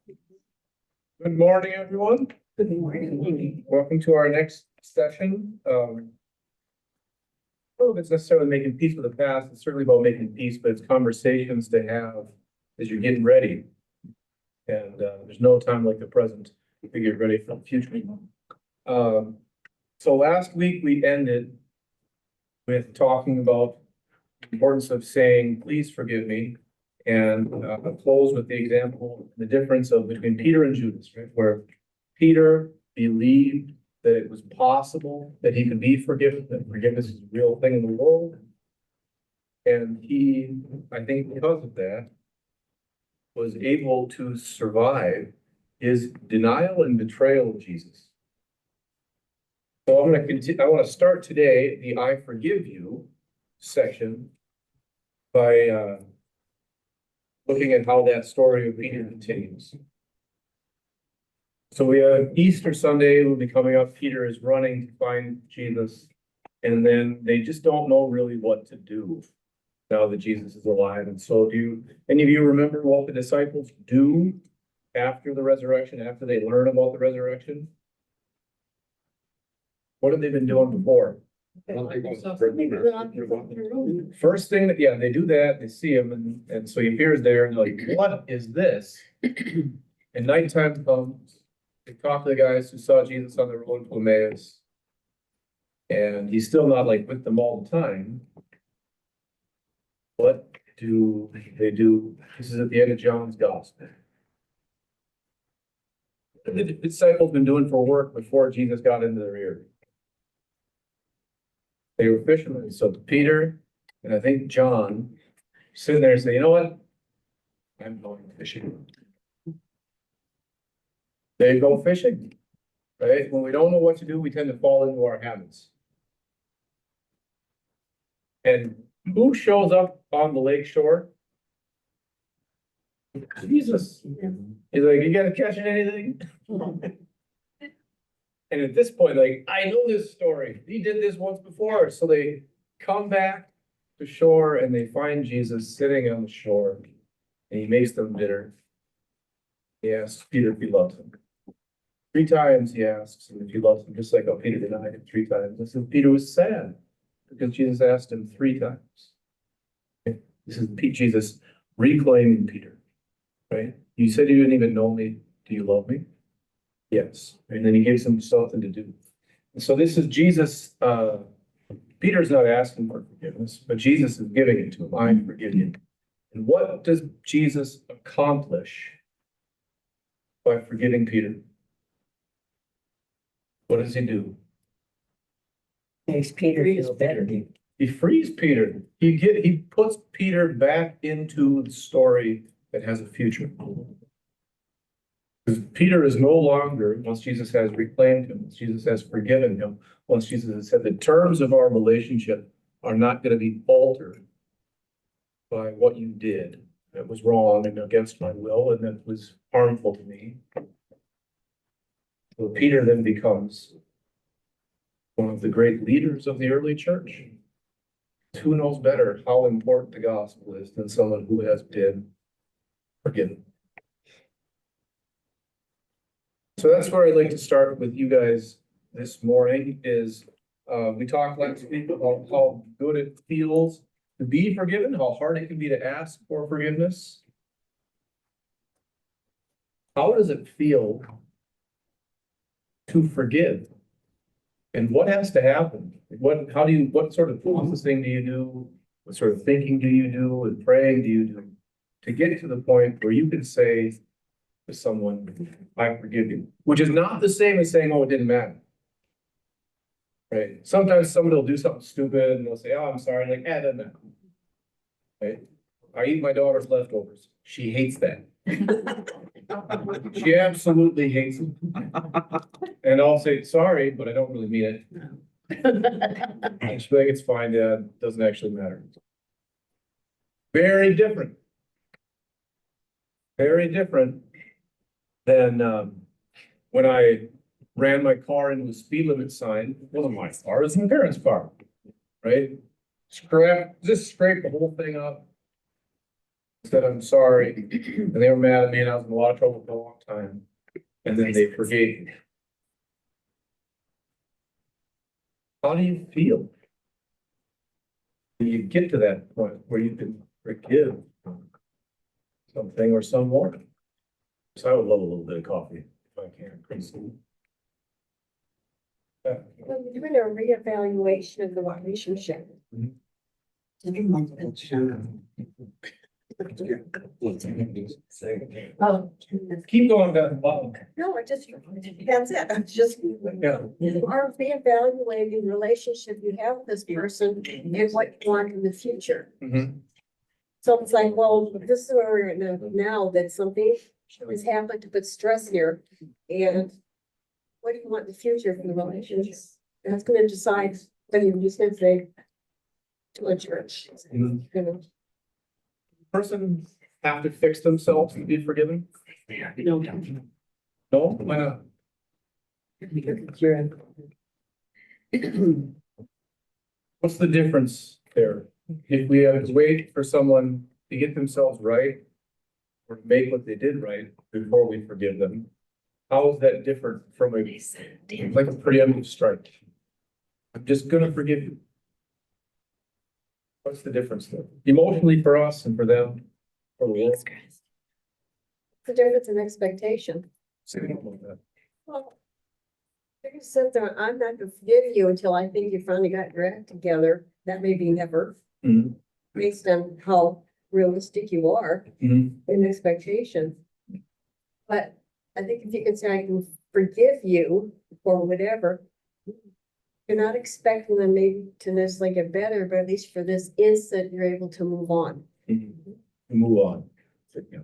Good morning, everyone. Good morning. Welcome to our next session. I don't know if it's necessarily making peace with the past. It's certainly about making peace, but it's conversations to have as you're getting ready. And there's no time like the present to get ready for the future. So last week we ended with talking about the importance of saying, "Please forgive me," and close with the example, the difference of between Peter and Judas, right? Where Peter believed that it was possible that he could be forgiven, that forgiveness is a real thing in the world. And he, I think because of that, was able to survive his denial and betrayal of Jesus. So I'm going to continue. I want to start today the "I forgive you" section by looking at how that story of Peter continues. So we have Easter Sunday will be coming up. Peter is running to find Jesus, and then they just don't know really what to do now that Jesus is alive. And so do any of you remember what the disciples do after the resurrection, after they learn about the resurrection? What have they been doing before? First thing that, they do that, they see him, and so he appears there, and they're like, "What is this?" And nighttime comes, they talk to the guys who saw Jesus on the road to Emmaus, and he's still not like with them all the time. What do they do? This is at the end of John's Gospel. What have the disciples been doing for work before Jesus got into their ear? They were fishermen. So Peter and I think John sitting there and say, "You know what? I'm going fishing." They go fishing, right? When we don't know what to do, we tend to fall into our habits. And who shows up on the lake shore? Jesus. He's like, "You guys catching anything?" And at this point, like, "I know this story. He did this once before." So they come back to shore and they find Jesus sitting on the shore, and he makes them dinner. He asks Peter if he loves him. 3 times he asks him if he loves him, just like how Peter denied him 3 times. And so Peter was sad because Jesus asked him 3 times. Okay? This is Jesus reclaiming Peter, right? "You said you didn't even know me. Do you love me?" Yes. And then he gives him something to do. And so this is Jesus. Peter's not asking for forgiveness, but Jesus is giving it to him. "I forgive you." And what does Jesus accomplish by forgiving Peter? What does he do? Makes Peter feel better. He frees Peter. He puts Peter back into the story that has a future. Because Peter is no longer, once Jesus has reclaimed him, once Jesus has forgiven him, once Jesus has said the terms of our relationship are not going to be altered by what you did that was wrong and against my will and that was harmful to me. So Peter then becomes one of the great leaders of the early church. Who knows better how important the gospel is than someone who has been forgiven? So that's where I'd like to start with you guys this morning is we talked last week about how good it feels to be forgiven, how hard it can be to ask for forgiveness. How does it feel to forgive? And what has to happen? What sort of processing do you do? What sort of thinking do you do and praying do you do to get to the point where you can say to someone, "I forgive you," which is not the same as saying, "Oh, it didn't matter." Right? Sometimes somebody will do something stupid and they'll say, "Oh, I'm sorry." Like, "Eh, it doesn't matter." Right? I eat my daughter's leftovers. She hates that. She absolutely hates it. And I'll say, "Sorry, but I don't really mean it." And she'll be like, "It's fine, Dad. It doesn't actually matter." Very different. Very different than when I ran my car into a speed limit sign. It wasn't my car, it was my parents' car, right? Just scraped the whole thing up. said, I'm sorry, and they were mad at me and I was in a lot of trouble for a long time. And then they forgave me. How do you feel? When you get to that point where you can forgive something or someone? So I would love a little bit of coffee if I can. Well, you're doing a reevaluation of the relationship. Oh, Keep going down the bottom. No, that's it. I'm just. Yeah. You are reevaluating the relationship you have with this person and what you want in the future. Mhm. So it's like, well, this is where we're at now, that something has happened to put stress here. And what do you want in the future from the relationship? That's gonna decide whether you're just gonna say to a church. Mhm. You know, Person have to fix themselves to be forgiven? no. No, why not? What's the difference there? If we have to wait for someone to get themselves right or to make what they did right before we forgive them, how is that different from like a preemptive strike? I'm just gonna forgive you. What's the difference there? Emotionally for us and for them, for the world? the difference in expectation. Say something like that. Well, you can sit there, I'm not gonna forgive you until I think you finally got your act together. That may be never, Mhm. based on how realistic you are Mhm. in expectation. But I think if you can say, I can forgive you for whatever, you're not expecting them maybe to necessarily get better, but at least for this instant, you're able to move on. Mhm. Move on. Yeah.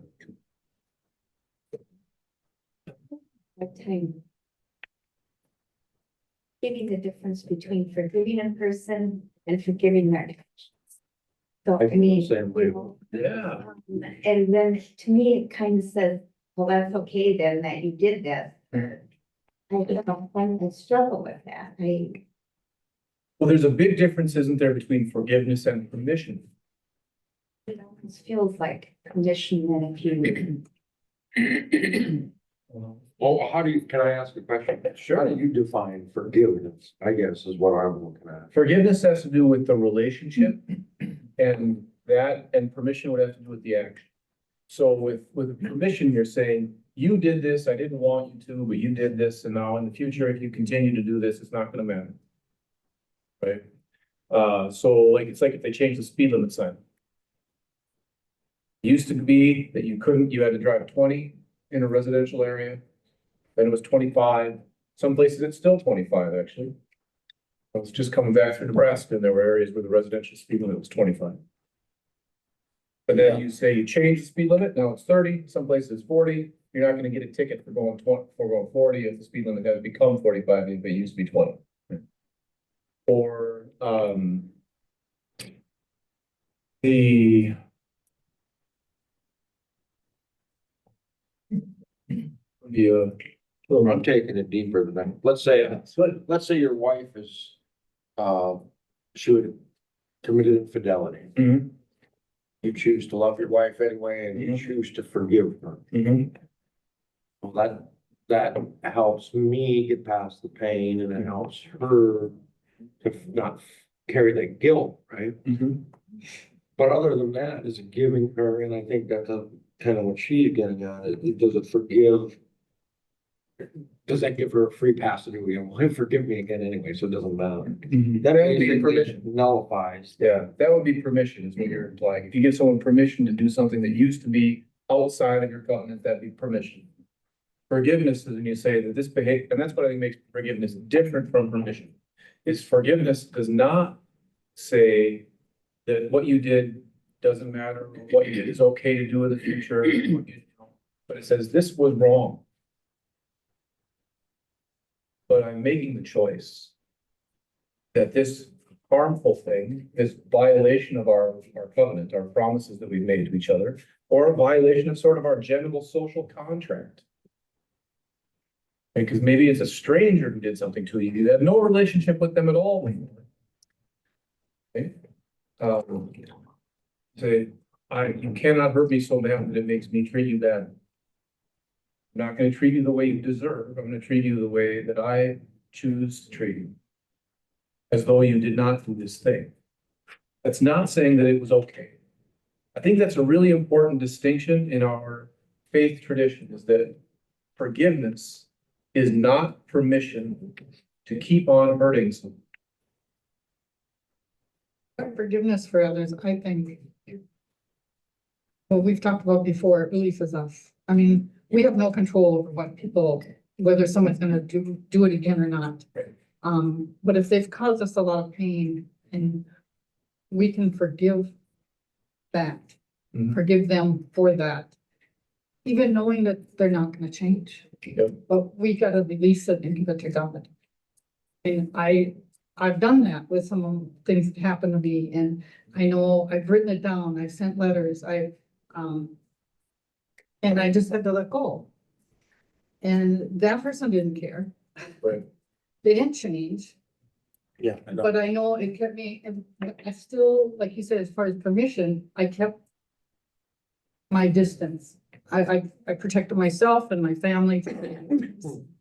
Time. Giving the difference between forgiving a person and forgiving their actions. So, I mean, Same way. you know, Yeah. and then to me, it kind of says, well, that's okay then that you did this. I struggle with that. Well, there's a big difference, isn't there, between forgiveness and permission? It almost feels like condition that if you. Well, can I ask a question? How do you define forgiveness, I guess, is what I'm looking at. Forgiveness has to do with the relationship and permission would have to do with the action. So with permission, you're saying, you did this, I didn't want you to, but you did this, and now in the future, if you continue to do this, it's not gonna matter. Right? So like, it's like if they change the speed limit sign. It used to be that you had to drive 20 in a residential area. Then it was 25. Some places it's still 25, actually. I was just coming back through Nebraska and there were areas where the residential speed limit was 25. But then you say you change the speed limit, now it's 30, some places it's 40. You're not gonna get a ticket for going 40 if the speed limit has become 45, if it used to be 20. Or, I'm taking it deeper than that. Let's say your wife is, she would have committed infidelity. Mhm. You choose to love your wife anyway, and you choose to forgive her. Mhm. Well, that helps me get past the pain, and it helps her to not carry that guilt, right? Mhm. But other than that, is it giving her, and I think that's kind of what she's getting at, does it forgive? Does that give her a free pass to do it? Well, he'll forgive me again anyway, so it doesn't matter. That would be basically permission. nullifies. Yeah, that would be permission is what you're implying. If you give someone permission to do something that used to be outside of your covenant, that'd be permission. Forgiveness is when you say that this behavior, and that's what I think makes forgiveness different from permission. Is forgiveness does not say that what you did doesn't matter, or what you did is okay to do in the future. But it says this was wrong. But I'm making the choice that this harmful thing, this violation of our covenant, our promises that we've made to each other, or a violation of sort of our general social contract. Because maybe it's a stranger who did something to you. You have no relationship with them at all. Okay? Say, you cannot hurt me so bad that it makes me treat you bad. I'm not gonna treat you the way you deserve. I'm gonna treat you the way that I choose to treat you. As though you did not do this thing. That's not saying that it was okay. I think that's a really important distinction in our faith tradition, is that forgiveness is not permission to keep on hurting someone. Forgiveness for others, I think. What we've talked about before, it releases us. I mean, we have no control over what people, whether someone's gonna do it again or not. Right. But if they've caused us a lot of pain and we can forgive that, Mhm. forgive them for that. Even knowing that they're not gonna change. Yep. But we gotta release it and give it to God. And I've done that with some of the things that happened to me, and I know I've written it down, I've sent letters, and I just had to let go. And that person didn't care. Right. They didn't change, Yeah. I know. but I know it kept me, and I still, like you said, as far as permission, I kept my distance. I protected myself and my family.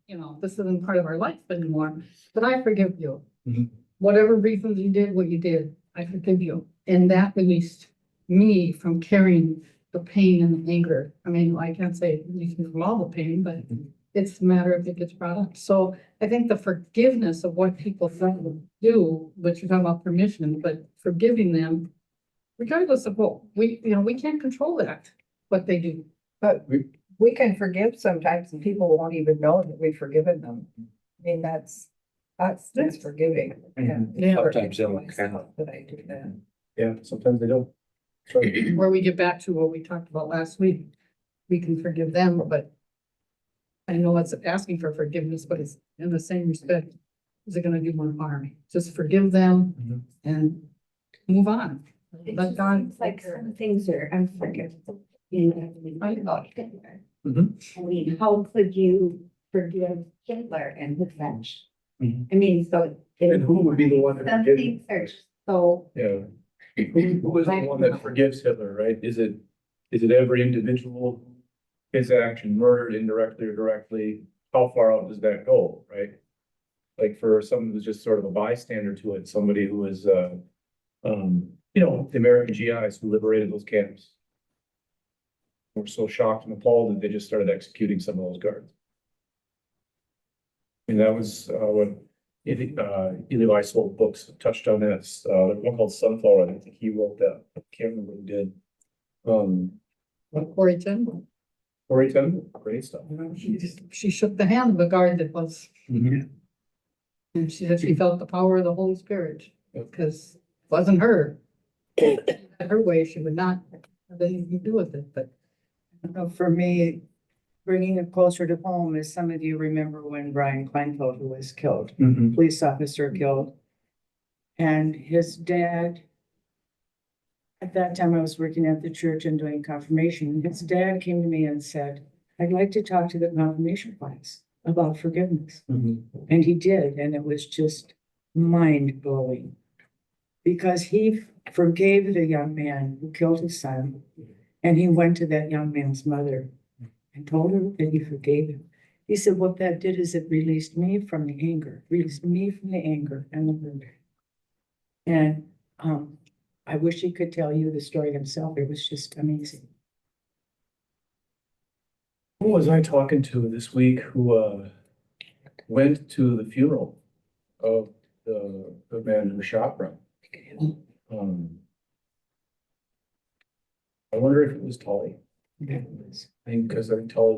You know, this isn't part of our life anymore, but I forgive you. Mhm. Whatever reasons you did what you did, I forgive you. And that released me from carrying the pain and the anger. I mean, I can't say it released me from all the pain, but it's a matter of it gets brought up. So I think the forgiveness of what people do, but you're talking about permission, but forgiving them, regardless of what we can't control that, what they do. But we can forgive sometimes and people won't even know that we've forgiven them. I mean, that's forgiving. Mhm. Yeah. Sometimes they don't count. That I do that. Yeah, sometimes they don't. That's right. Where we get back to what we talked about last week, we can forgive them, but I know it's asking for forgiveness, but it's in the same respect, is it gonna do more harm? Just forgive them Mhm. and move on. It Let just God seems like some things are unforgivable. You know, I know. Mhm. I mean, how could you forgive Hitler and the French? Mhm. I mean, so. And who would be the one to Some forgive? things are so. Yeah. Who is the one that forgives Hitler, right? Is it every individual? Who his action murdered indirectly or directly? How far out does that go, right? Like for someone who's just sort of a bystander to it, somebody who is, the American GIs who liberated those camps. Were so shocked and appalled that they just started executing some of those guards. And that was, what Eli Weisel books touched on that, one called Sunflower, I think he wrote that, I can't remember who did. Corey Ten, Corey Ten, great stuff. she shook the hand of a guard that was, Mhm. and she said she felt the power of the Holy Spirit, Yep. because it wasn't her. Her way, she would not have anything to do with it, but. For me, bringing it closer to home is some of you remember when Brian Kleinfeld was killed, Mhm. police officer killed. And his dad, at that time I was working at the church and doing confirmation. His dad came to me and said, I'd like to talk to the confirmation class about forgiveness. Mhm. And he did, and it was just mind blowing. Because he forgave the young man who killed his son. And he went to that young man's mother and told her that he forgave him. He said, what that did is it released me from the anger and the hurt. And I wish he could tell you the story himself. It was just amazing. Who was I talking to this week who went to the funeral of the man who was shot from? I wonder if it was Tully. I think because I think Tully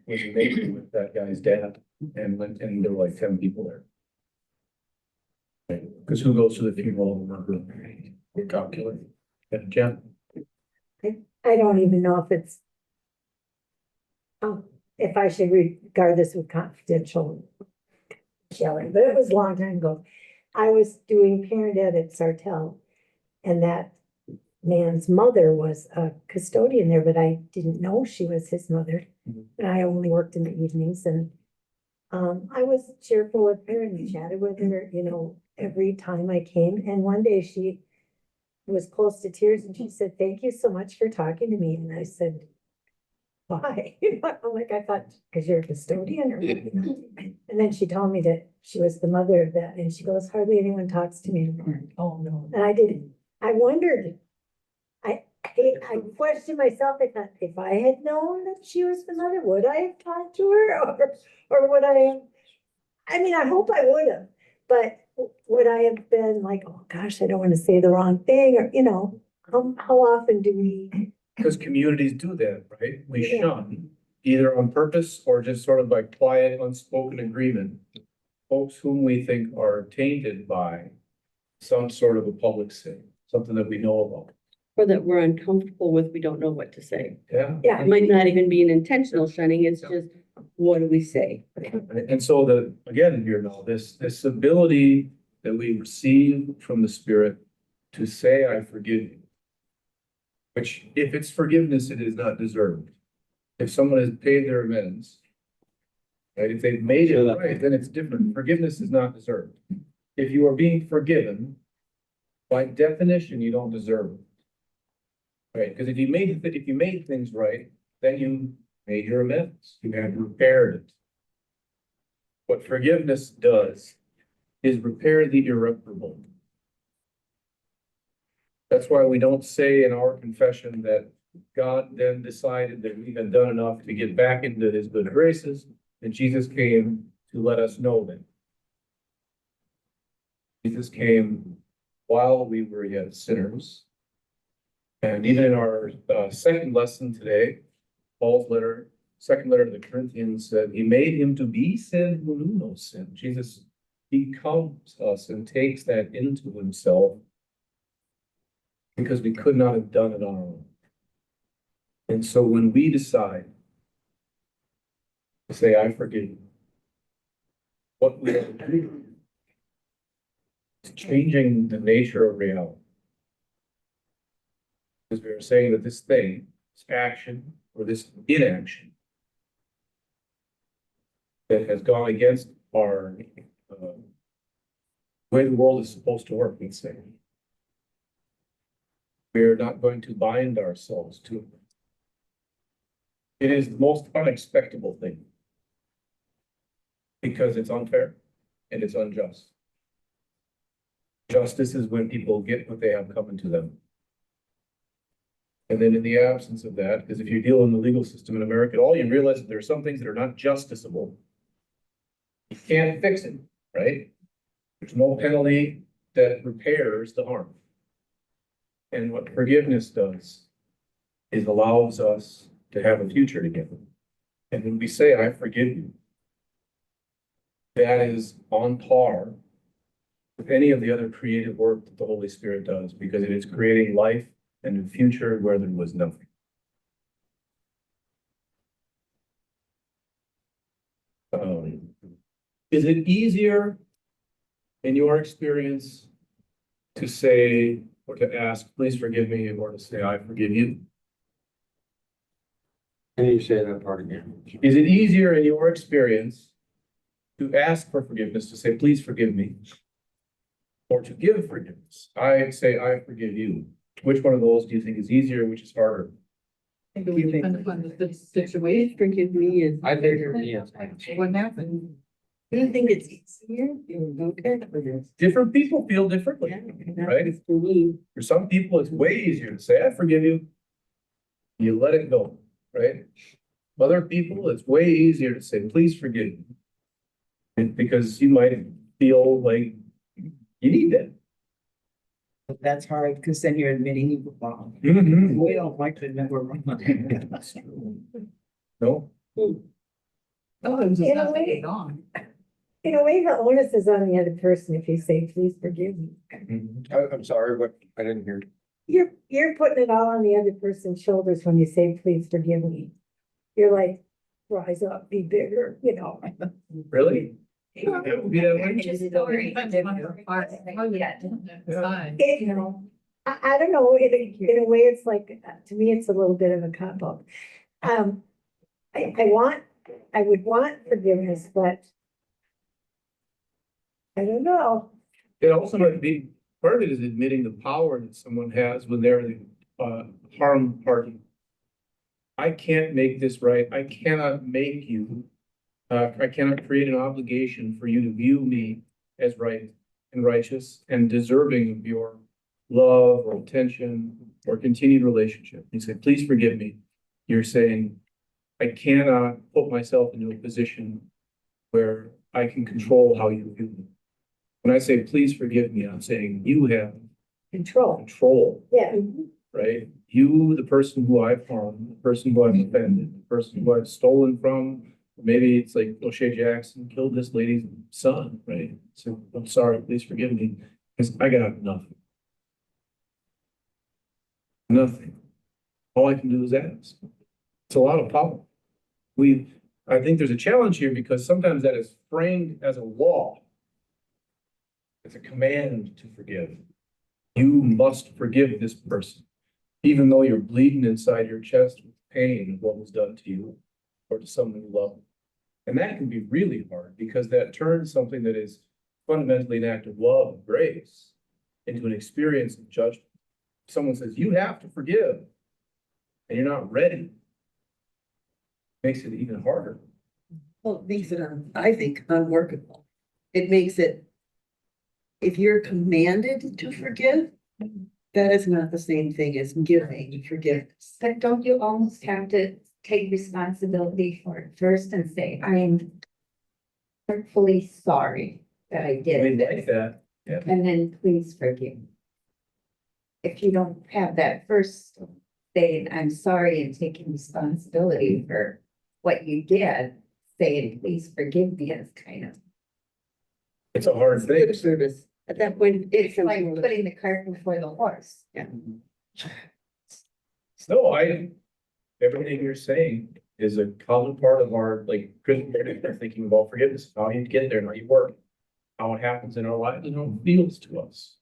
was a neighbor with that guy's dad and there were like 10 people there. Because who goes to the funeral of a murderer? We're calculating. Yeah, Jen. I don't even know if it's. If I should regard this with confidential sharing, but it was a long time ago. I was doing parent ed at Sartell, and that man's mother was a custodian there, but I didn't know she was his mother. Mhm. And I only worked in the evenings, and I was cheerful with her and chatted with her, every time I came. And one day she was close to tears and she said, thank you so much for talking to me. And I said, why? I'm like, I thought, because you're a custodian or, and then she told me that she was the mother of that, and she goes, hardly anyone talks to me anymore. Oh, no. And I wondered, I questioned myself, I thought, if I had known that she was the mother, would I have talked to her, or would I have? I mean, I hope I would have, but would I have been like, oh gosh, I don't want to say the wrong thing, or, how often do we? Because communities do that, right? We Yeah. shun, either on purpose or just sort of by quiet, unspoken agreement, folks whom we think are tainted by some sort of a public sin, something that we know about. Or that we're uncomfortable with, we don't know what to say. Yeah. Yeah, It might not even be an intentional shunning, it's just, what do we say? And so again, this ability that we receive from the Spirit to say, I forgive you. Which, if it's forgiveness, it is not deserved. If someone has paid their amends, right, if they've made it right, then it's different. Forgiveness is not deserved. If you are being forgiven, by definition, you don't deserve it. Right, because if you made things right, then you made your amends, you had repaired it. What forgiveness does is repair the irreparable. That's why we don't say in our confession that God then decided that we had done enough to get back into his good graces, and Jesus came to let us know that. Jesus came while we were yet sinners. And even in our second lesson today, Paul's second letter to the Corinthians said, he made him to be sin who knew no sin. Jesus becomes us and takes that into himself because we could not have done it on our own. And so when we decide to say, I forgive you, what we are doing is changing the nature of reality. Because we are saying that this thing, this action, or this inaction that has gone against our way the world is supposed to work, let's say. We are not going to bind ourselves to it. It is the most unexpected thing because it's unfair and it's unjust. Justice is when people get what they have coming to them. And then in the absence of that, because if you deal in the legal system in America, all you realize that there are some things that are not justiciable. You can't fix it, right? There's no penalty that repairs the harm. And what forgiveness does is allows us to have a future together. And when we say, I forgive you, that is on par with any of the other creative work that the Holy Spirit does, because it is creating life and a future where there was nothing. Is it easier in your experience to say or to ask, please forgive me, or to say, I forgive you? Can you say that part again? Is it easier in your experience to ask for forgiveness, to say, please forgive me, or to give forgiveness? I say, I forgive you. Which one of those do you think is easier, which is harder? I think it would depend upon the situation. Forgive me is. I think yes. What happened? Do you think it's easier? Okay. Different people feel differently, Yeah, right? that's for me. For some people, it's way easier to say, I forgive you. You let it go, right? Other people, it's way easier to say, please forgive me. And because you might feel like you need that. That's hard, because then you're admitting you were wrong. Mhm. We don't like to admit we're wrong. That's true. No, Oh, it was In a nothing way. gone. In a way, the onus is on the other person if you say, please forgive me. I'm sorry, but I didn't hear. You're putting it all on the other person's shoulders when you say, please forgive me. You're like, rise up, be bigger, really? Just story. Depends on her part. How you decide. I don't know, in a way, it's like, to me, it's a little bit of a cop out. I would want forgiveness, but I don't know. It also might be part of it is admitting the power that someone has when they're the harm party. I can't make this right. I cannot make you, I cannot create an obligation for you to view me as right and righteous and deserving of your love or attention or continued relationship. You say, please forgive me. You're saying, I cannot put myself into a position where I can control how you view me. When I say, please forgive me, I'm saying you have Control, control, yeah. right? You, the person who I've harmed, the person who I've offended, the person who I've stolen from, maybe it's like O'Shea Jackson killed this lady's son, right? So I'm sorry, please forgive me, because I got nothing. Nothing. All I can do is ask. It's a lot of power. I think there's a challenge here because sometimes that is framed as a law. It's a command to forgive. You must forgive this person, even though you're bleeding inside your chest with pain of what was done to you or to someone you love. And that can be really hard because that turns something that is fundamentally an act of love and grace into an experience of judgment. Someone says, you have to forgive, and you're not ready. Makes it even harder. Well, it makes it, I think, unworkable. It makes it, if you're commanded to forgive, that is not the same thing as giving forgiveness. But don't you almost have to take responsibility for it first and say, I'm hurtfully sorry that I I did mean, like this, that. Yeah. and then please forgive me. If you don't have that first saying, I'm sorry, and taking responsibility for what you did, saying, please forgive me, is kind of, It's a hard thing. Good service. At that point, it's like putting the cart before the horse. No, everything you're saying is a common part of our, like, Christian thinking about forgiveness, how you get there, how you work, how it happens in our lives, and how it feels to us.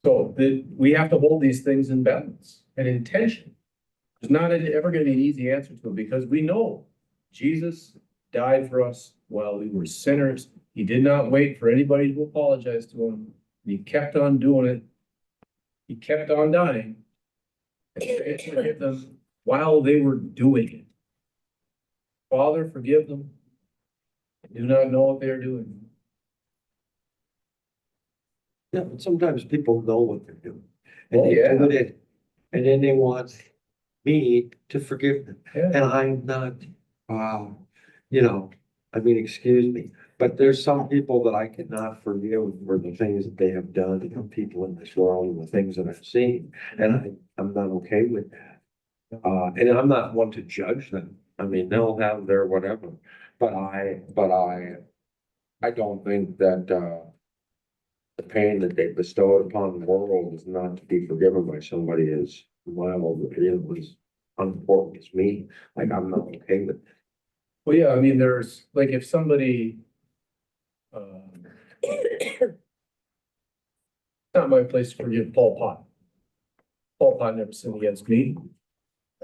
So we have to hold these things in balance and in tension. There's not ever going to be an easy answer to it because we know Jesus died for us while we were sinners. He did not wait for anybody to apologize to him. He kept on doing it. He kept on dying. And forgive them while they were doing it. Father, forgive them. They do not know what they are doing. Yeah, but sometimes people know what they're doing. Oh, And they yeah. do it, and then they want me to forgive them. Yeah. And I'm not, I mean, excuse me, but there's some people that I cannot forgive for the things that they have done to people in this world and the things that I've seen. And I'm not okay with that. And I'm not one to judge them. I mean, they'll have their whatever, but I don't think that, the pain that they bestowed upon the world is not to be forgiven by somebody as mild, as unimportant as me. Like, I'm not okay with that. Well, yeah, I mean, there's, like, if somebody, it's not my place to forgive Paul Pot. Paul Pot never sinned against me,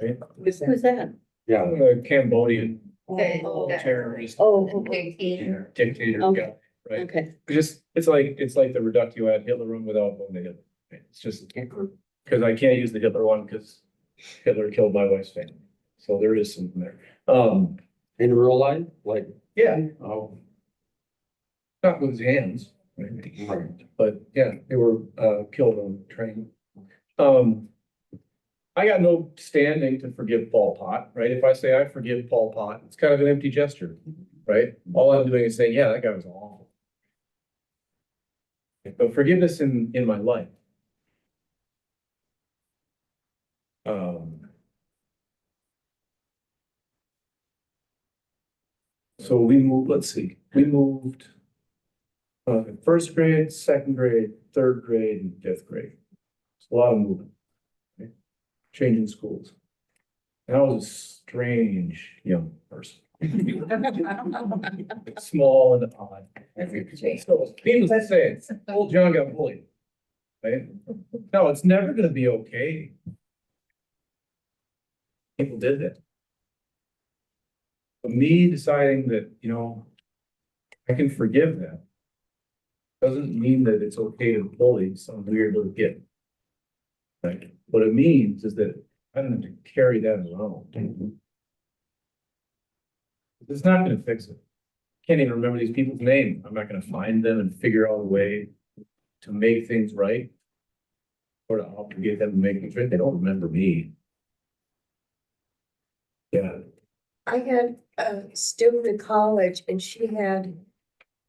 right? Who's that? Yeah, I'm a Cambodian Oh. terrorist Dictator. dictator Okay. guy, right? Okay. It's like the reductio ad Hitlerum without going to Hitler. Right? It's just, because I can't use the Hitler one because Hitler killed my wife's family. So there is something there. in real life, like, Yeah, not with his hands, right? But yeah, they were killed on train. I got no standing to forgive Paul Pot, right? If I say I forgive Paul Pot, it's kind of an empty gesture, right? All I'm doing is saying, yeah, that guy was awful. But forgiveness in my life. So we moved, let's see, we moved first grade, second grade, third grade, and fifth grade. It's a lot of movement. Right? Changing schools. And I was a strange young person. Small and odd. So, needless to say, old John got bullied. Right? No, it's never gonna be okay. People did that. But me deciding that, I can forgive them. doesn't mean that it's okay to bully some weird little kid. Like, what it means is that I don't have to carry that around. It's not gonna fix it. Can't even remember these people's name. I'm not gonna find them and figure out a way to make things right. Or to obligate them to make things right. They don't remember me. Yeah. I had a student in college and she had,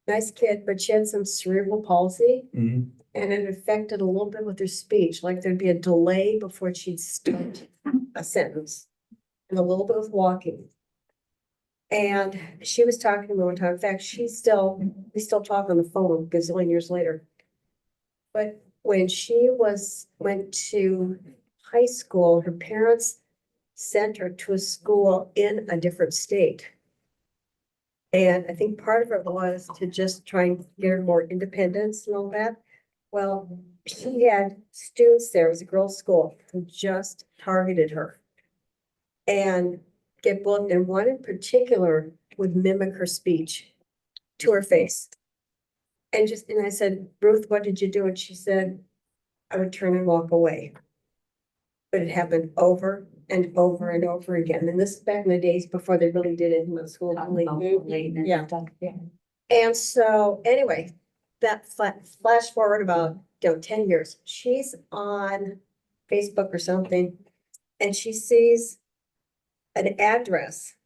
nice kid, but she had some cerebral palsy. Mhm. And it affected a little bit with her speech, like there'd be a delay before she'd start a sentence. And a little bit with walking. And she was talking to me one time, in fact, we still talk on the phone a gazillion years later. But when she went to high school, her parents sent her to a school in a different state. And I think part of it was to just try and get her more independence and all that. Well, she had students there, it was a girls' school, who just targeted her. And get bullied, and one in particular would mimic her speech to her face. And I said, Ruth, what did you do? And she said, I would turn and walk away. But it happened over and over and over again. And this is back in the days before they really did it in the school. Yeah. And so anyway, that flash forward about 10 years, she's on Facebook or something, and she sees an address,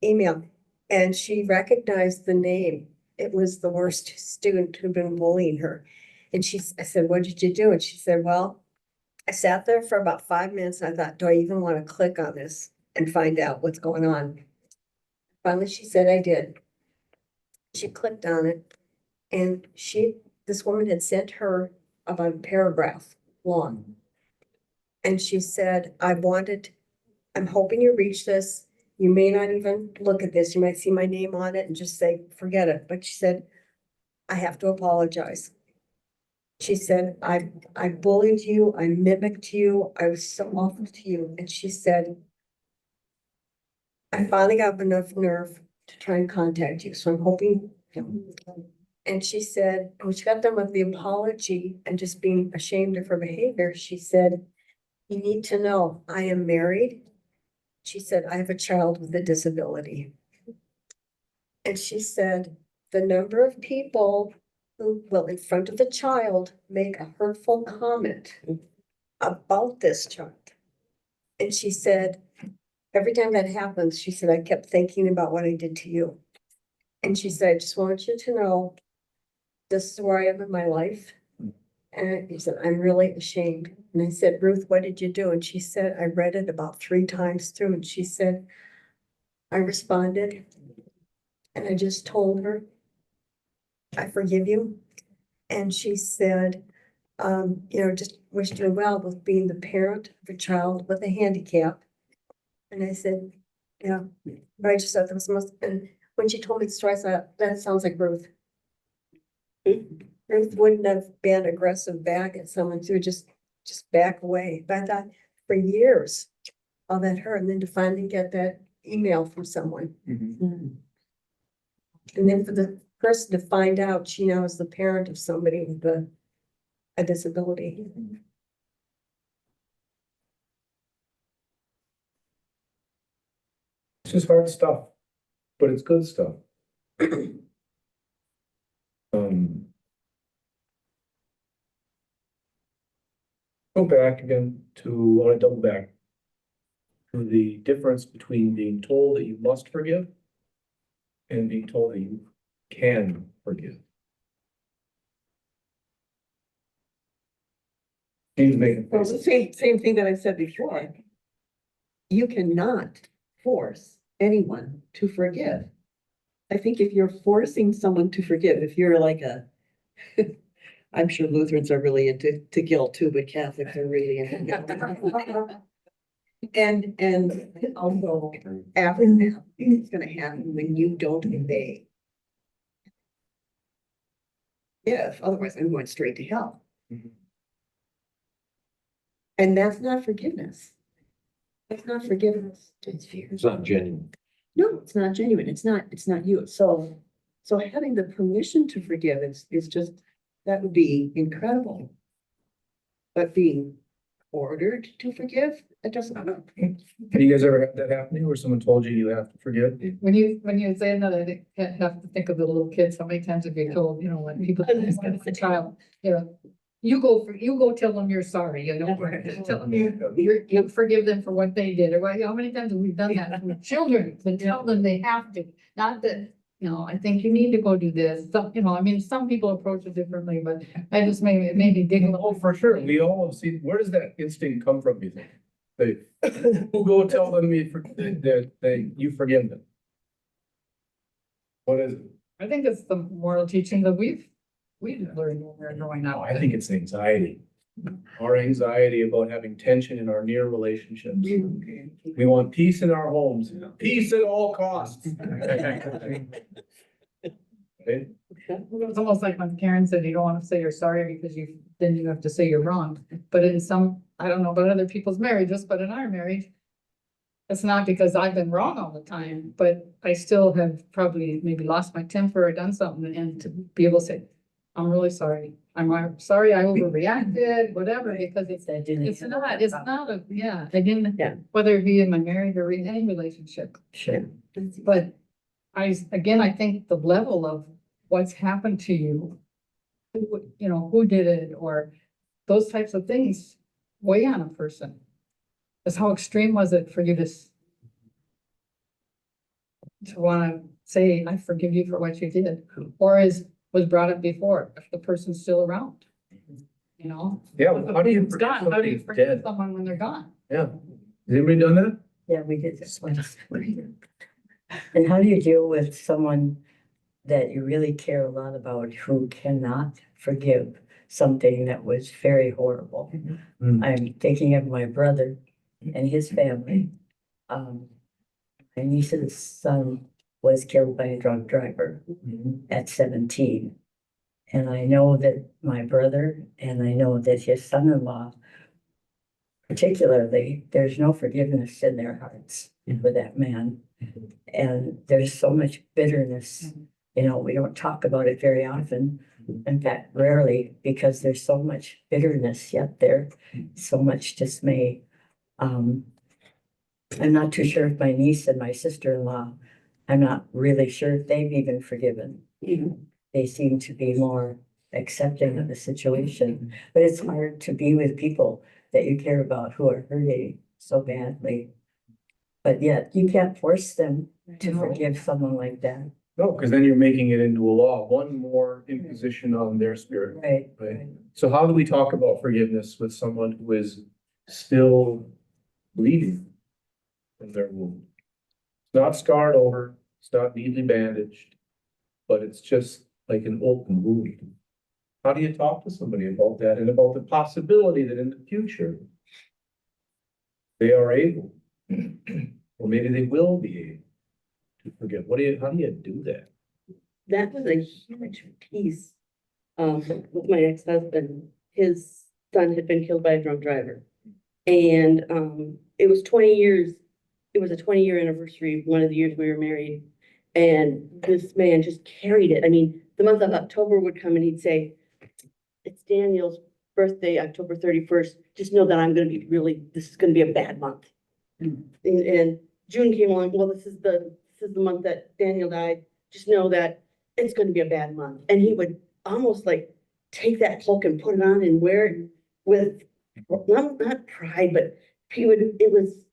email, and she recognized the name. It was the worst student who'd been bullying her. And I said, what did you do? And she said, well, I sat there for about 5 minutes and I thought, do I even want to click on this and find out what's going on? Finally, she said, I did. She clicked on it, and this woman had sent her about a paragraph long. And she said, I'm hoping you reach this. You may not even look at this. You might see my name on it and just say, forget it. But she said, I have to apologize. She said, I bullied you. I mimicked you. I was so awful to you. And she said, I finally got enough nerve to try and contact you. So I'm hoping. And she said, when she got done with the apology and just being ashamed of her behavior, she said, you need to know I am married. She said, I have a child with a disability. And she said, the number of people who will, in front of the child, make a hurtful comment about this child. And she said, every time that happens, she said, I kept thinking about what I did to you. And she said, I just want you to know, this is where I am in my life. And he said, I'm really ashamed. And I said, Ruth, what did you do? And she said, I read it about 3 times through. And she said, I responded. And I just told her, I forgive you. And she said, just wished her well with being the parent of a child with a handicap. And I said, yeah, but I just thought that was the most, and when she told me the story, I thought, that sounds like Ruth. Ruth wouldn't have been aggressive back at someone, she would just back away. But I thought for years, all that hurt, and then to finally get that email from someone. Mhm. And then for the person to find out she now is the parent of somebody with a disability. It's just hard stuff, but it's good stuff. Go back again I want to double back to the difference between being told that you must forgive and being told that you can forgive. Seems to make Well, it's the same thing that I said before. You cannot force anyone to forgive. I think if you're forcing someone to forgive, if you're like I'm sure Lutherans are really into guilt too, but Catholics are really into guilt. And also after that, it's gonna happen when you don't obey. Yes, otherwise I'm going straight to hell. Mhm. And that's not forgiveness. That's not forgiveness. It's fear. It's not genuine. No, it's not genuine. It's not you. So having the permission to forgive is just That would be incredible. But being ordered to forgive, it doesn't. Have you guys ever had that happen where someone told you you have to forgive? When you say that, I have to think of the little kids, how many times have you told, you know, when people, a child, you know, you go tell them you're sorry, you know, tell them you forgive them for what they did, or how many times have we done that with children, to tell them they have to, not that, you know, I think you need to go do this, some, you know, I mean, some people approach it differently, but I just maybe dig a Oh, little. for sure. We all have seen, where does that instinct come from, you think? Who go tell them that you forgive them? What is it? I think it's the moral teaching that we've learned when we're growing No, up. I think it's anxiety. Our anxiety about having tension in our near relationships. We want peace in our homes, peace at all costs. Okay? It's almost like when Karen said you don't want to say you're sorry because then you have to say you're wrong. But in some, I don't know about other people's marriages, but in our marriage, it's not because I've been wrong all the time, but I still have probably maybe lost my temper or done something, and to be able to say, I'm really sorry. I'm sorry I overreacted, whatever, because it's not, I didn't, Yeah. whether it be in my marriage or in any relationship. Sure. But I think the level of what's happened to you, who did it, or those types of things weigh on a person. Is how extreme was it for you to wanna say, I forgive you for what you did, or was brought up before, if the person's still around, you know? Yeah, If the how do you person's forgive gone, how do you somebody who's forgive dead? someone when they're gone? Yeah. Has anybody done that? Yeah, we did this one. And how do you deal with someone that you really care a lot about who cannot forgive something that was very horrible? Mm. I'm thinking of my brother and his family. My niece's son was killed by a drunk driver at 17. And I know that my brother and I know that his son-in-law, particularly, there's no forgiveness in their hearts for that man. And there's so much bitterness. You know, we don't talk about it very often. In fact, rarely, because there's so much bitterness yet there, so much dismay. I'm not too sure if my niece and my sister-in-law, I'm not really sure if they've even forgiven. They seem to be more accepting of the situation, but it's hard to be with people that you care about who are hurting so badly. But yet you can't force them to forgive someone like that. No, because then you're making it into a law, one more imposition on their spirit. Right. Right. So how do we talk about forgiveness with someone who is still bleeding from their wound? It's not scarred over, it's not neatly bandaged, but it's just like an open wound. How do you talk to somebody about that and about the possibility that in the future they are able, or maybe they will be able to forgive? How do you do that? That was a huge piece. With my ex-husband, his son had been killed by a drunk driver. And, it was 20 years, it was a 20-year anniversary, one of the years we were married. And this man just carried it. I mean, the month of October would come and he'd say, it's Daniel's birthday, October 31st. Just know that this is gonna be a bad month. And June came along, well, this is the month that Daniel died. Just know that it's gonna be a bad month. And he would almost like take that cloak and put it on and wear it with, not pride, but it was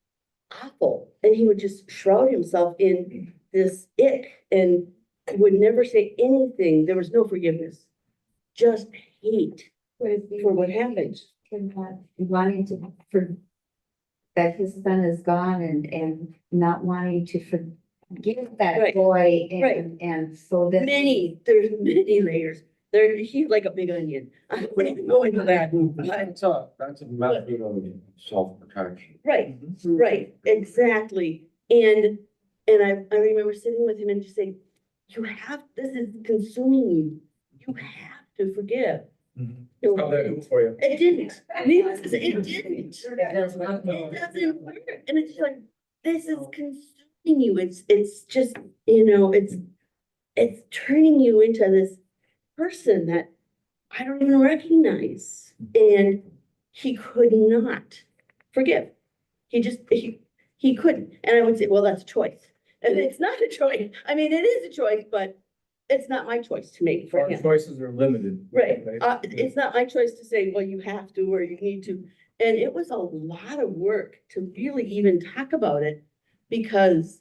awful. And he would just shroud himself in this ick and would never say anything. There was no forgiveness, just hate for what happened. Wanting to, that his son is gone and not wanting to forgive that Right. boy Right. and so that. There's many layers. He's like a big onion. I wouldn't even go into that. But- That's a method of self-protection. Right, right, exactly. And I remember sitting with him and just saying, this is consuming you. You have to forgive. How'd that go for you? It didn't. Needless to say, it didn't. It doesn't work. And it's like, this is consuming you. It's just, it's turning you into this person that I don't even recognize. And he could not forgive. He couldn't. And I would say, well, that's a choice. And it's not a choice. I mean, it is a choice, but it's not my choice to make for Our him. choices are limited. Right, it's not my choice to say, well, you have to, or you need to, and it was a lot of work to really even talk about it. Because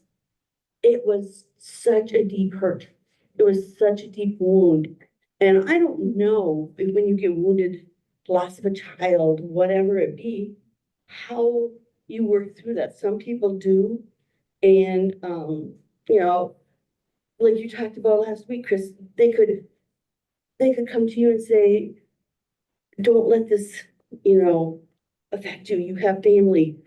it was such a deep hurt, it was such a deep wound, and I don't know if when you get wounded, loss of a child, whatever it be, how you work through that, some people do, and, you know, like you talked about last week, Chris, they could come to you and say, don't let this, affect you. You have family.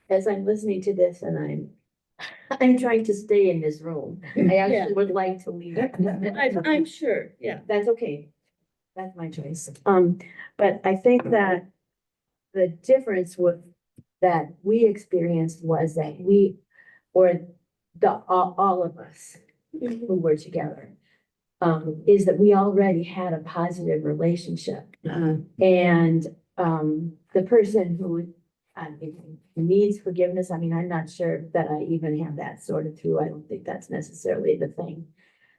As I'm listening to this and I'm trying to stay in this room. I actually would like to leave. I'm sure, yeah. That's okay. That's my choice. But I think that the difference that we experienced was that or all of us who were together, is that we already had a positive relationship. And, the person who needs forgiveness, I mean, I'm not sure that I even have that sorted through. I don't think that's necessarily the thing.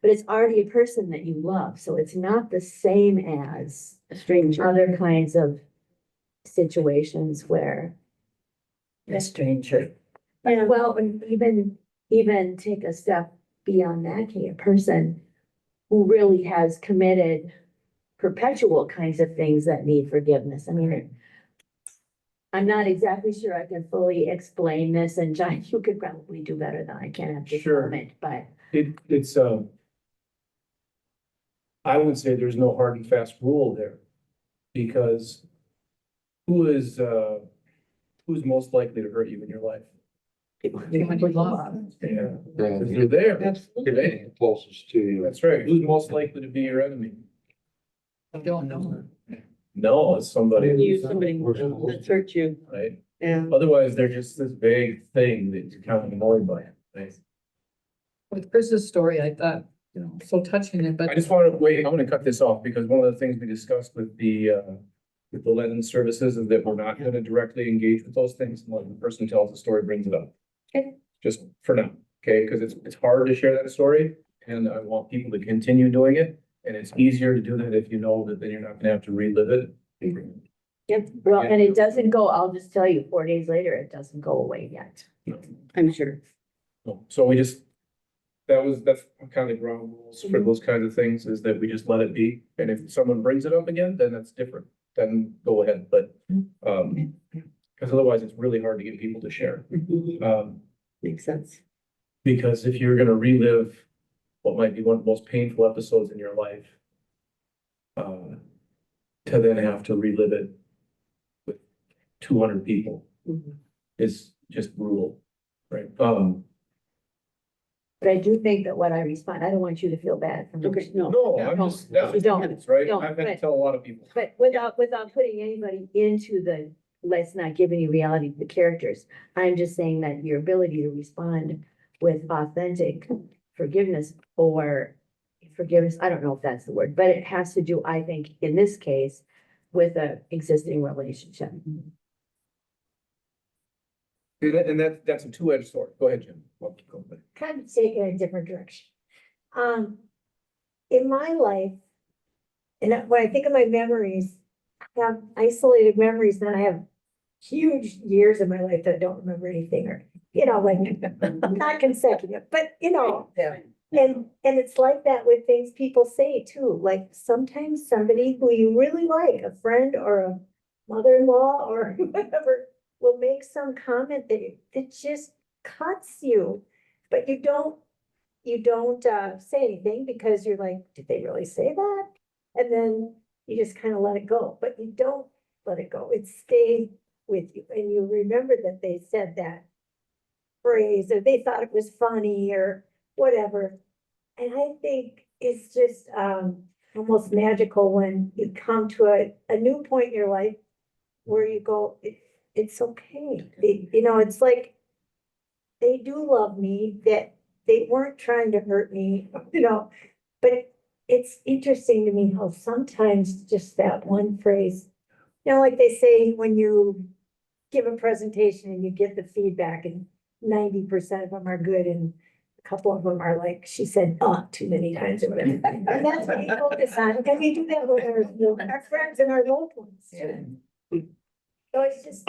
But it's already a person that you love, so it's not the same as A stranger. other kinds of situations where a stranger. Yeah. Well, and even take a step beyond that, a person who really has committed perpetual kinds of things that need forgiveness. I mean, I'm not exactly sure I can fully explain this, and John, you could probably do better than I can at this Sure. moment, but. It's I would say there's no hard and fast rule there. Because who's most likely to hurt you in your life? People you love. Yeah, Yeah, because they're there. Absolutely. closest to you. That's right. Who's most likely to be your enemy? I don't know. No, it's somebody, Somebody that's hurt you, right? yeah. Otherwise, they're just this vague thing that you're kind of annoyed by. Right? With Chris's story, I thought, so touching it, but I just want to wait, I'm gonna cut this off because one of the things we discussed with the Lenten services is that we're not gonna directly engage with those things unless the person tells the story, brings it up. Okay. Just for now, okay, because it's hard to share that story and I want people to continue doing it. And it's easier to do that if you know that then you're not gonna have to relive it. Yep, Well, and it doesn't go, I'll just tell you, 4 days later, it doesn't go away yet. I'm sure. So we just, that's kind of the ground rules for those kinds of things is that we just let it be. And if someone brings it up again, then that's different. Then go ahead, but, because otherwise it's really hard to get people to share. Makes sense. Because if you're gonna relive what might be one of the most painful episodes in your life, to then have to relive it with 200 people is just brutal, right? But I do think that what I respond, I don't want you to feel bad for me. Okay, no. No, I'm just, You don't. that's right. Don't, I've had to but- tell a lot of people. But without putting anybody into the, let's not give any reality to the characters. I'm just saying that your ability to respond with authentic forgiveness or forgiveness, I don't know if that's the word, but it has to do, I think, in this case, with a existing relationship. And that's a two-edged sword. Go ahead, Jim. Well, keep going. Kind of take it in a different direction. In my life, and when I think of my memories, I have isolated memories, then I have huge years of my life that I don't remember anything or, like not consecutive, but Yeah. and it's like that with things people say too, like sometimes somebody who you really like, a friend or a mother-in-law or whatever, will make some comment that just cuts you, but you don't say anything because you're like, did they really say that? And then you just kind of let it go, but you don't let it go. It stays with you and you remember that they said that phrase or they thought it was funny or whatever. And I think it's just almost magical when you come to a new point in your life where you go, it's okay. It's like they do love me, that they weren't trying to hurt me, but it's interesting to me how sometimes just that one phrase, like they say, when you give a presentation and you get the feedback and 90% of them are good and a couple of them are like, she said, too many times or whatever. And that's what we focus on, and we do that with our friends and our loved ones. So it's just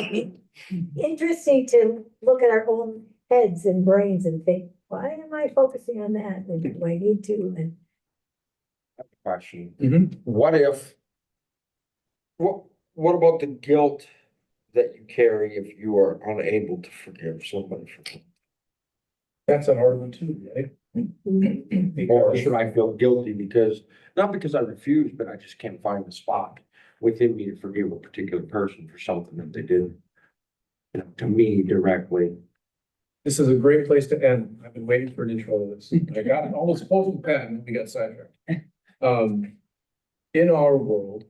interesting to look at our own heads and brains and think, why am I focusing on that? And do I need to? And Question. Mhm. What if? What about the guilt that you carry if you are unable to forgive somebody for something? That's a hard one too, right? Or should I feel guilty because, not because I refuse, but I just can't find the spot within me to forgive a particular person for something that they did, to me directly. This is a great place to end. I've been waiting for an intro to this. I got it almost close to pen, and we got sidetracked. In our world,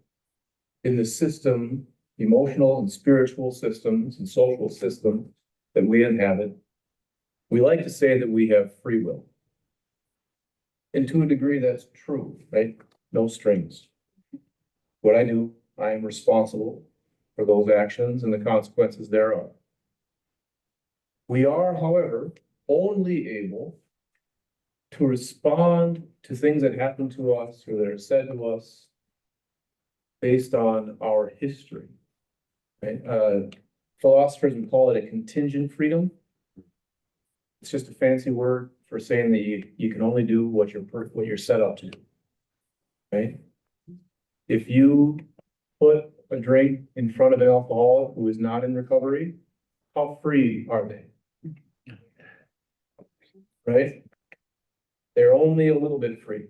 in the system, emotional and spiritual systems and social system that we inhabit, we like to say that we have free will. And to a degree, that's true, right? No strings. What I do, I am responsible for those actions and the consequences thereof. We are, however, only able to respond to things that happen to us or that are said to us based on our history. Right? Philosophers would call it a contingent freedom. It's just a fancy word for saying that you can only do what you're set up to do. Right? If you put a drink in front of an alcoholic who is not in recovery, how free are they? Right? They're only a little bit free.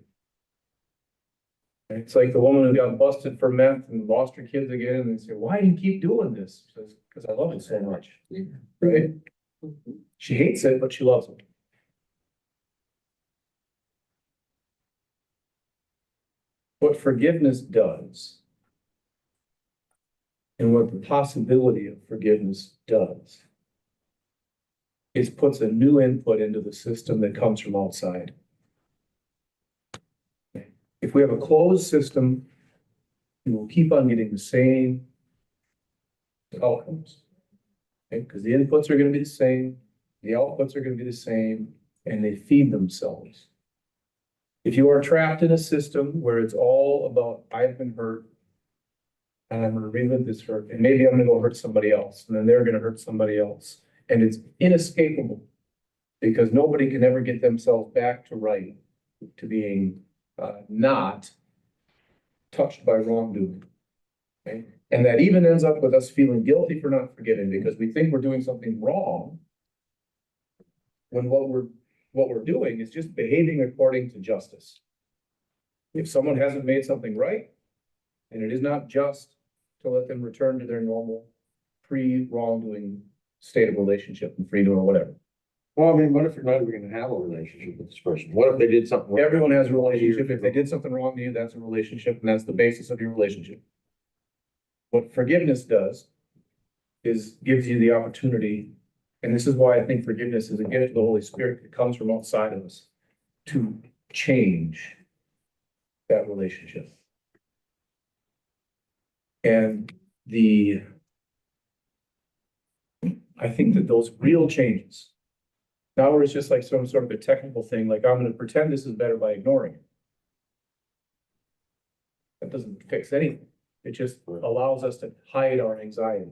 It's like the woman who got busted for meth and lost her kids again, and they say, "Why do you keep doing this?" She says, "Because I love it so much." Right? She hates it, but she loves it. What forgiveness does, and what the possibility of forgiveness does, is puts a new input into the system that comes from outside. If we have a closed system, we will keep on getting the same outcomes. Okay? Because the inputs are going to be the same, the outputs are going to be the same, and they feed themselves. If you are trapped in a system where it's all about, I've been hurt, and I'm going to relive this hurt, and maybe I'm going to go hurt somebody else, and then they're going to hurt somebody else, and it's inescapable because nobody can ever get themselves back to right, to being not touched by wrongdoing. Okay? And that even ends up with us feeling guilty for not forgiving because we think we're doing something wrong when what we're doing is just behaving according to justice. If someone hasn't made something right, and it is not just to let them return to their normal pre-wrongdoing state of relationship and freedom or whatever. Well, I mean, what if you're not even gonna have a relationship with this person? What if they did something wrong? Everyone has a relationship. If they did something wrong to you, that's a relationship, and that's the basis of your relationship. What forgiveness does is gives you the opportunity, and this is why I think forgiveness is a gift of the Holy Spirit that comes from outside of us, to change that relationship. And I think that those real changes, now where it's just like some sort of a technical thing, like I'm going to pretend this is better by ignoring it. That doesn't fix anything. It just allows us to hide our anxiety.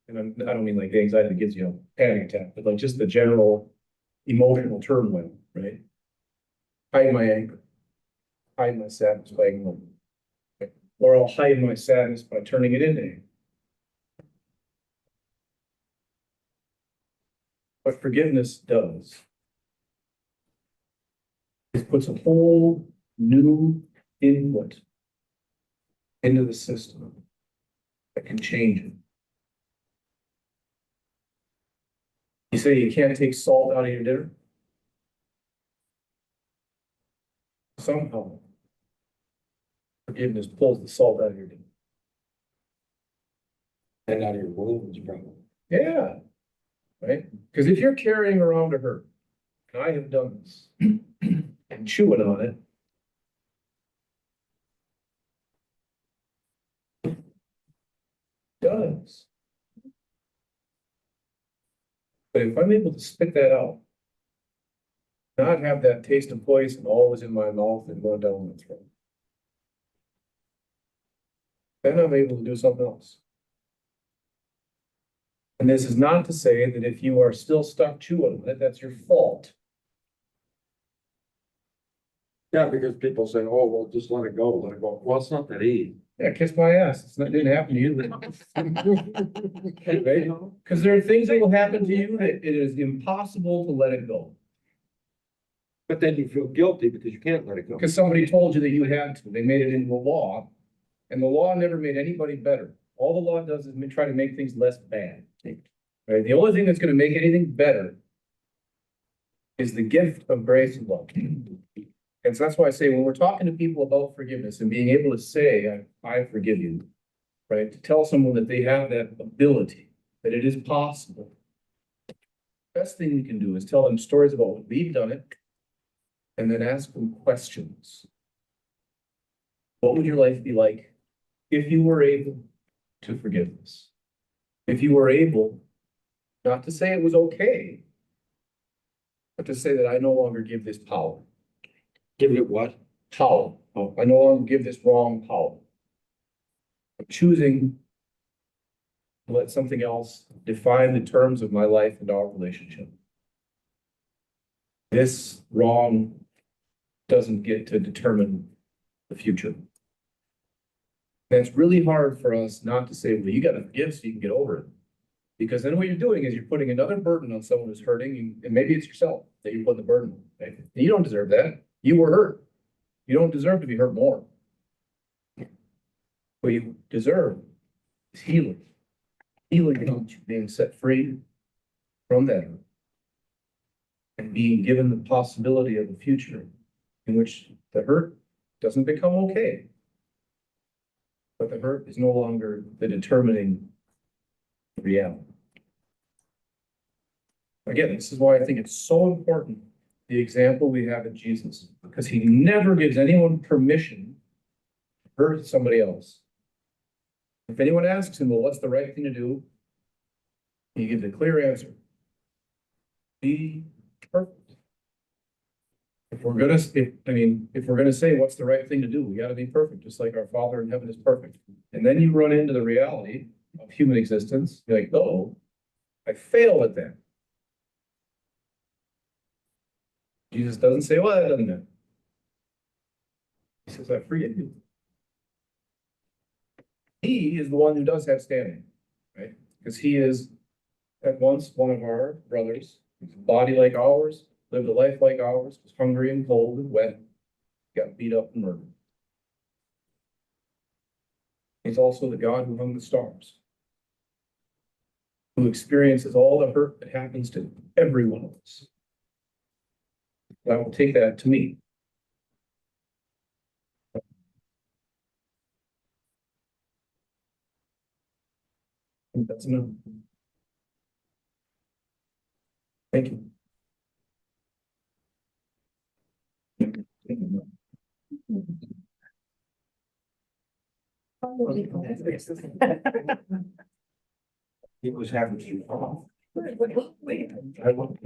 And I don't mean like the anxiety that gives you a panic attack, but like just the general emotional turmoil, right? Hide my anger, hide my sadness by ignoring it. Or I'll hide my sadness by turning it into anger. What forgiveness does is puts a whole new input into the system that can change it. You say you can't take salt out of your dinner? Somehow, forgiveness pulls the salt out of your dinner. And out of your wounds, probably. Yeah, right? Because if you're carrying around a hurt, and I have done this, and chewing on it, does. But if I'm able to spit that out, not have that taste of poison always in my mouth and going down my throat, then I'm able to do something else. And this is not to say that if you are still stuck chewing on it, that's your fault. Yeah, because people say, oh, well, just let it go, let it go. Well, it's not that easy. Yeah, kiss my ass. It's not, didn't happen to you. Right? Because there are things that will happen to you that it is impossible to let it go. But then you feel guilty because you can't let it go. Because somebody told you that you had to. They made it into a law, and the law never made anybody better. All the law does is try to make things less bad. Right? The only thing that's going to make anything better is the gift of grace and love. And so that's why I say when we're talking to people about forgiveness and being able to say, I forgive you, right? To tell someone that they have that ability, that it is possible. The best thing we can do is tell them stories about when we've done it, and then ask them questions. What would your life be like if you were able to forgive this? If you were able not to say it was okay, but to say that I no longer give this power. Give it what? Power. Oh, I no longer give this wrong power. I'm choosing to let something else define the terms of my life and our relationship. This wrong doesn't get to determine the future. And it's really hard for us not to say, well, you got to forgive so you can get over it. Because then what you're doing is you're putting another burden on someone who's hurting, and maybe it's yourself that you're putting the burden on. Right? You don't deserve that. You were hurt. You don't deserve to be hurt more. What you deserve is healing. Healing comes from being set free from that hurt and being given the possibility of a future in which the hurt doesn't become okay. But the hurt is no longer the determining reality. Again, this is why I think it's so important, the example we have in Jesus, because he never gives anyone permission to hurt somebody else. If anyone asks him, well, what's the right thing to do? He gives a clear answer. Be perfect. If we're gonna say what's the right thing to do, we gotta be perfect, just like our Father in heaven is perfect. And then you run into the reality of human existence, you're like, oh, I fail at that. Jesus doesn't say, well, that doesn't matter. He says, I forgive you. He is the one who does have standing, right? Because he is at once one of our brothers, with a body like ours, lived a life like ours, was hungry and cold and wet, got beat up and murdered. He's also the God who hung the stars, who experiences all the hurt that happens to every one of us. I will take that to me. I think that's enough. Thank you. He was having you. I want